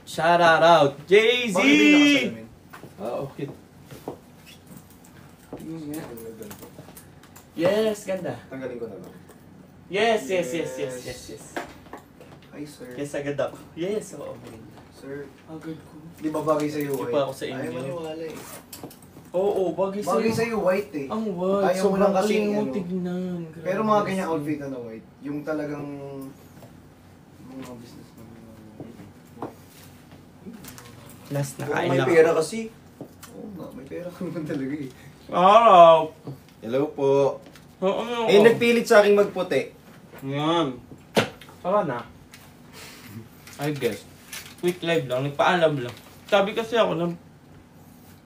Shout out, Jay-Z! Bakit hindi nakasalamin? Okay. Yes, ganda. Tanggalin ko na lang. Yes. Hi, sir. Yes, agad ako. Yes, oo. Sir, Agad ko. di ba bagay sa'yo Hindi white? pa ako sa inyo. Ayaw maniwala eh. Oo, bagay sa'yo. Bagay sa'yo white eh. Ang white. Ayaw mo lang kasi mo ano. tignan. Pero mga ganyan outfit na white. Yung talagang mga business na Last na kain May lang. pera kasi. oo nga, may pera ka naman talaga eh. Araw. Hello po. Oo. Eh, nagpilit sa akin magputi. Yan. Tara na. I guess. Quick live lang. Nagpaalam lang. Sabi kasi ako na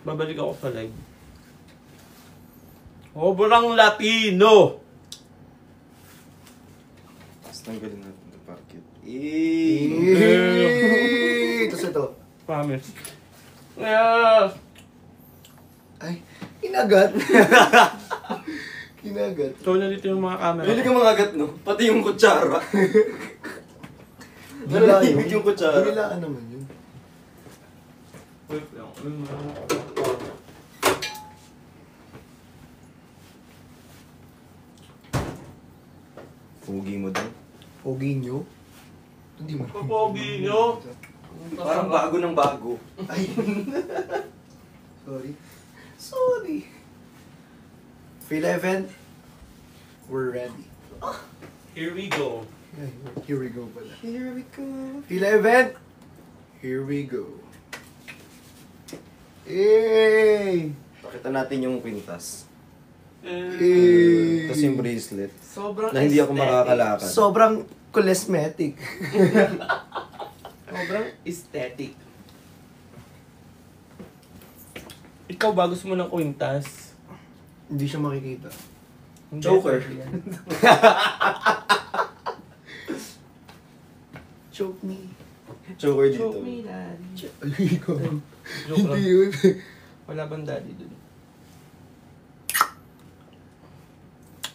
babalik ako sa live. Sobrang Latino. Tapos tanggalin natin ito parkit. Tapos ito. Promise. Yes. Ay, kinagat. Kinagat. So, nandito yung mga camera. Pili ka mga agat, no? Pati yung kutsara. Nalahimik yung kutsara. Binilaan naman yun. Wait lang. Pugi mo daw. Pogi nyo? Hindi mo. Pogi nyo? Parang bago ng bago. Ay. Sorry. Free event. We're ready. Here we go. Here we go pala. Here we go. Free event. Here we go. Hey! Pakita natin yung kwintas. Hey! Tapos yung bracelet. Sobrang Na hindi ako aesthetic. makakalakad. Sobrang cosmetic. Sobrang aesthetic. Ikaw ba gusto mo ng kwintas? Hindi siya makikita. Hindi. Joker. Choke me. Choker dito. Choke me, daddy. Ay, ko. Joke lang. Hindi yun. Wala bang daddy dun?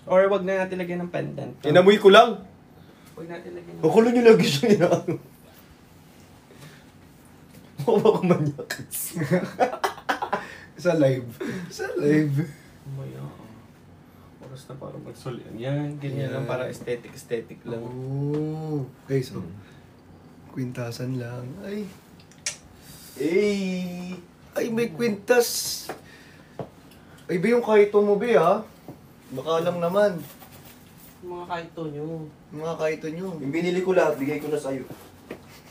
Or wag na natin lagyan ng pendant. Inamoy ko lang. Wag natin lagyan ng... Pakulo nyo lagi siya inaano. Mukha ba kumanyakas? Sa live. Sa live. Umaya. Oras na para magsulian. Yan, ganyan lang para aesthetic lang. Oh. Okay, so. Kwintasan lang. Ay. Hey! Ay, may kwintas. Ay, ba yung kaito mo, be, ha? Baka lang naman. Yung mga kaito nyo. Mga kaito nyo. Yung binili ko lahat, bigay ko na sa'yo.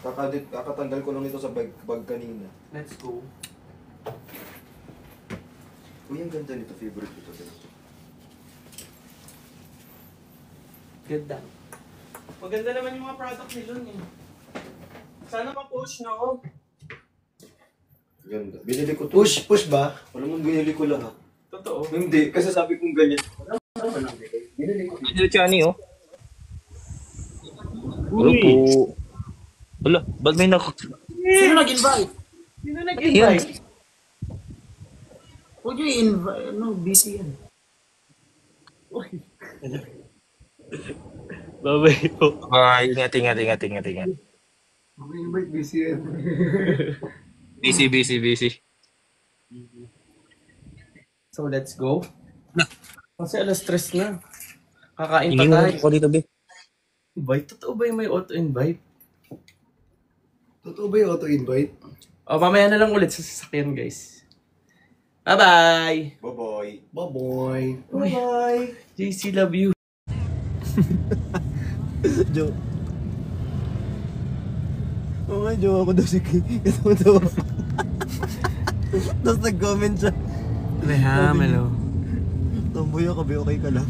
Kakatanggal ko lang ito sa bag kanina. Let's go. Uy, ang ganda nito. Favorite ko ito. Ganda. Maganda naman yung mga product ni Lon eh. Sana ma-push, no? Ganda. Binili ko to. Push ba? Wala mong binili ko lahat. Totoo. Hindi, kasi sabi kong ganyan. Wala naman ang binili. Binili ko. Hello, Chani, oh. Uy! Hello po. Wala, ba't may Sino nag-invite? Sino nag-invite? Huwag nyo i-invite. Ano, busy yan. Bye-bye po. Bye. Ingat. Mag-invite busy yan. Busy. So, let's go. Kasi alas 3 na. Kakain pa Iniwan tayo. ko dito, be. Invite? Totoo ba yung may auto-invite? Totoo ba yung auto-invite? O, mamaya na lang ulit sa sasakyan, guys. Bye-bye! Bye-bye. Bye-bye. Bye-bye. JC, love you. Joke. Oo nga, joke ako daw si Kay. Ito daw ako. Tapos nag-comment siya. Reham, hello. Tomboy ako, be, okay ka lang.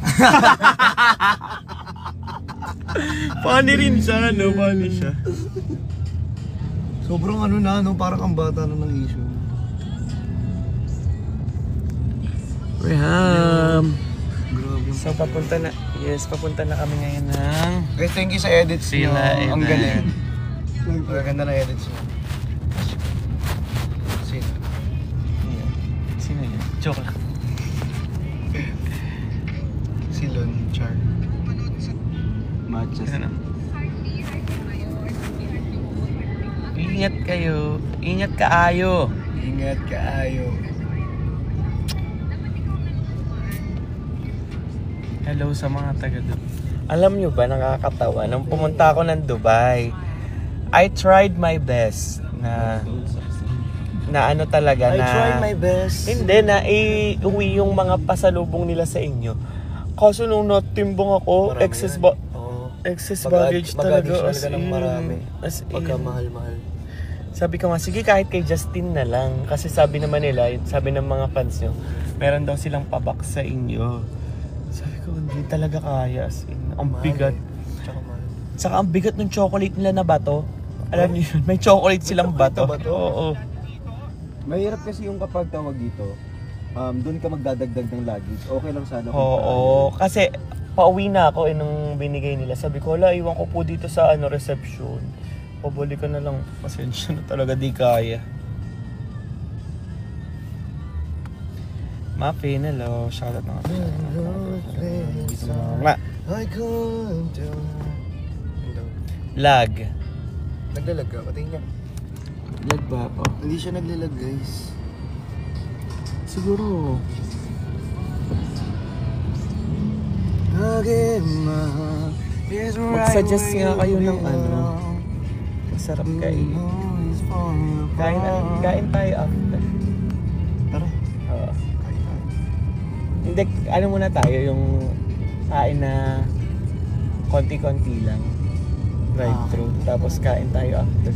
Funny rin siya, no? Funny siya. Sobrang ano na, no? Parang ang bata na ng issue. Reham. Grabe. So, papunta na kami ngayon ng... Guys, thank you sa edits nyo. Sila, Ang Evan. galing. Ang ganda na edits nyo. Sino? Sino yun? Joke lang. Si Lon Char. Matches. Ano? Ingat kayo. Ingat kaayo. Ingat kaayo. Hello sa mga taga Dubai. Alam nyo ba, nakakatawa, nung pumunta ako ng Dubai, I tried my best na ano talaga I na... tried my best. Hindi, na iuwi yung mga pasalubong nila sa inyo. Kaso nung natimbang ako, Marami excess yan. Oo. excess baggage talaga. Mag-additional ka ng marami. As in. Pagka mahal-mahal. Sabi ko nga, sige kahit kay Justin na lang. Kasi sabi naman nila, sabi ng mga fans nyo, meron daw silang pabak sa inyo. Sabi ko, hindi talaga kaya. As in, ang bigat. Tsaka mahal. Saka ang bigat ng chocolate nila na bato. Alam niyo yun, may chocolate silang bato. Chocolate na bato? Oo. Mahirap kasi yung kapag tawag dito, doon ka magdadagdag ng luggage. Okay lang sana kung Oo, kasi pauwi na ako nung binigay nila. Sabi ko, wala, iwan ko po dito sa reception. Pabalik ka na lang. Pasensya na talaga, di kaya. Mapi, hello. Shoutout na nga. I come down. Lag. Naglalag ka, pati niya. Lag ba po? Hindi siya naglalag, guys. Siguro. Mag-suggest nga kayo ng masarap kain. Kain tayo after. Tara. Oo. Hindi, ano muna tayo, yung kain na konti-konti lang. Drive-thru. Tapos kain tayo after.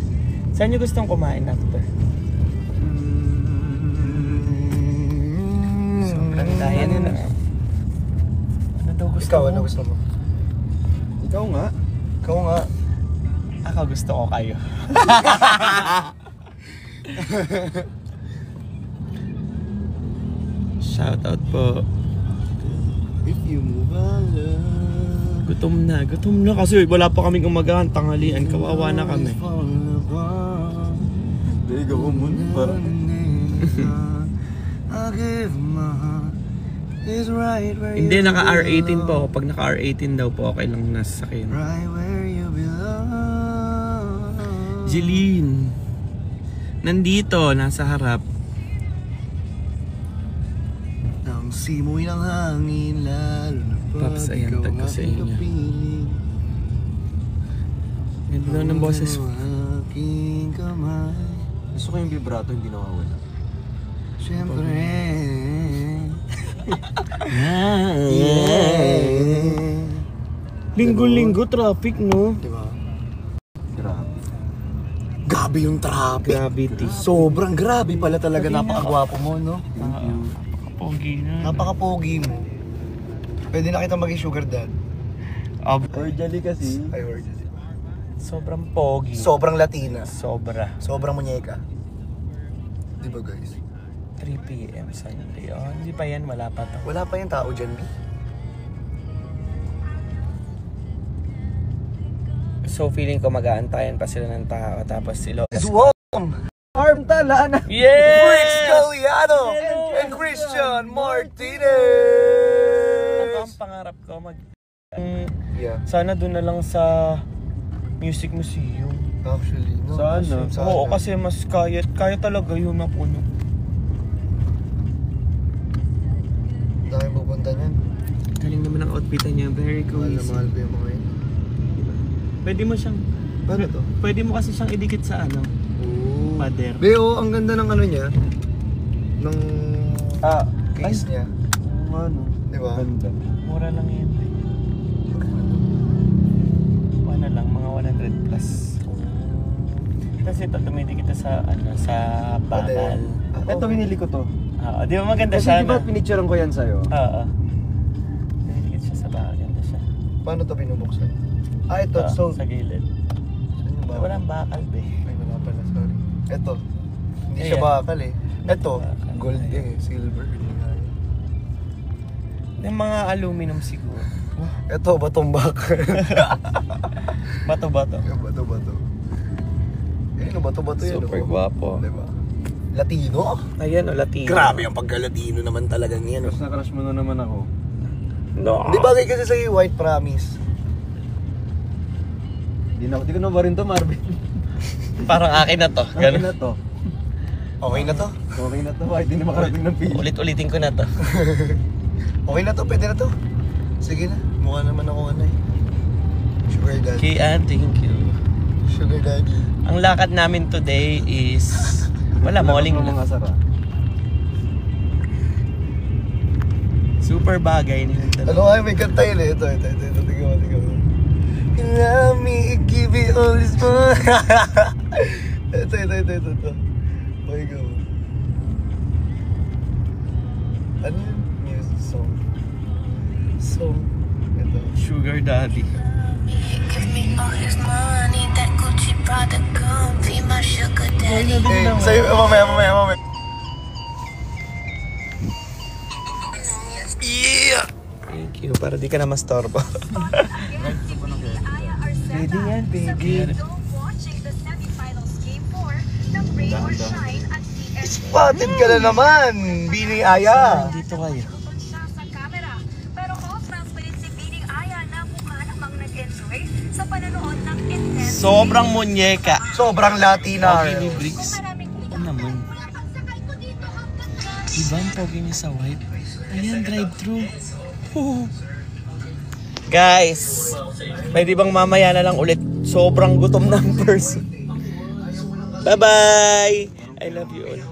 Saan nyo gustong kumain after? Sobrang daya na. Ano daw gusto Ikaw, mo? ano gusto mo? Ikaw nga. Ikaw nga. Ako gusto ko kayo. Shoutout po. If you move on, love. Gutom na kasi wala pa kaming umagahan, tanghalian, kawawa na kami. Liga ko muna para. Hindi, naka R18 po ako. Pag naka R18 daw po, okay lang nasa sakyan. Jeline. Nandito, nasa harap. Ang simoy ng hangin lalo na Paps, ayan, tag ko sa inyo. Ganda daw ng boses mo. aking kamay. Gusto ko yung vibrato, hindi nawawala. Siyempre. Linggo-linggo, traffic, no? Diba? Grabe. Grabe yung traffic. Gravity. Sobrang grabe pala talaga. Napakagwapo mo, no? Pogi na. Napaka-pogi mo. Pwede na kita maging sugar dad. Cordially kasi. I heard it. Sobrang pogi. Sobrang Latina. Sobra. Sobrang muñeca. Diba guys? 3 p.m. Sunday. Oh, hindi pa yan. Wala pa to. Wala pa yung tao dyan, B. So, feeling ko mag-aantayan pa sila ng tao. Tapos sila... Arm tala na. Yeah! Briggs Galiano Hello! and Christian Ako Martinez! ang pangarap ko Yeah. sana doon na lang sa Music Museum. Actually, no. Sana. Oo, kasi mas kaya talaga yun mapuno. Dahil pupunta niyan. Galing naman ang outfitan niya. Very Mahal na cozy. mahal ko yung mga yun. Pwede mo siyang... Paano to? Pwede mo kasi siyang idikit sa Oh. pader. Beo, ang ganda ng ano niya. Ng case niya. Ano? Diba? Ganda. Mura lang yan. Ano lang, mga 100 plus. Kasi ito, dumidikit sa bakal. Ito, binili ko to. Oo, di ba maganda Kasi siya? di ba pinicturean ko yan sa'yo? Oo. Dumidikit siya sa bakal. Ganda siya. Paano to binubuksan? Ah, ito. Ito, So, sa gilid. saan yung bakal? Walang bakal, be. Ay, wala pala. Sorry. Ito. Hindi siya Ayan. bakal eh. Ito. Bakal. Gold eh. Silver. Yung mga aluminum siguro. Ito, batong bakal. Bato-bato. Yung bato-bato. Ayun, bato-bato yun. Super oh. gwapo. Diba? Latino? Ayan o, Latino. Grabe ang pagka-Latino naman talagang yan. Tapos nakrush mo na naman ako. No. Di bagay kasi sa'yo yung White Promise. Di ko na ba rin to, Marvin? Parang akin na to. Okay Ganun. na to. Okay na to. Okay na to. Ay, di na makarating ng pili. Ulit-ulitin ko na to. Okay na to, pwede na to. Sige na, mukha naman ako ano eh. Sugar daddy. Kian, thank you. Sugar daddy. Ang lakad namin today is... Wala, malling Mga lang. sara. Super bagay nilang dalawa. Ano nga, may kanta yun eh. Ito. Tingnan mo. Love me, give me all this more. Ito. Okay, go. Ano yun? Music song. Ito. Sugar daddy. Give me all his money, that Gucci Prada come be my sugar daddy. Sa'yo, mamaya. Yeah! Thank you. Para di ka na mastorbo. Pwede yan, baby. Spotted ka na naman, Bini Aya! Dito kayo. Pero off-transparent si Bining Aya na mukha namang nag-enjoy sa panonood ng intense. Sobrang munyeka. Sobrang Latina. Pogi ni Briggs. Ano naman? Diba ang pogi niya sa white? Ayan, drive-thru. Guys, pwede bang mamaya na lang ulit? Sobrang gutom ng person. Bye-bye! I love you all.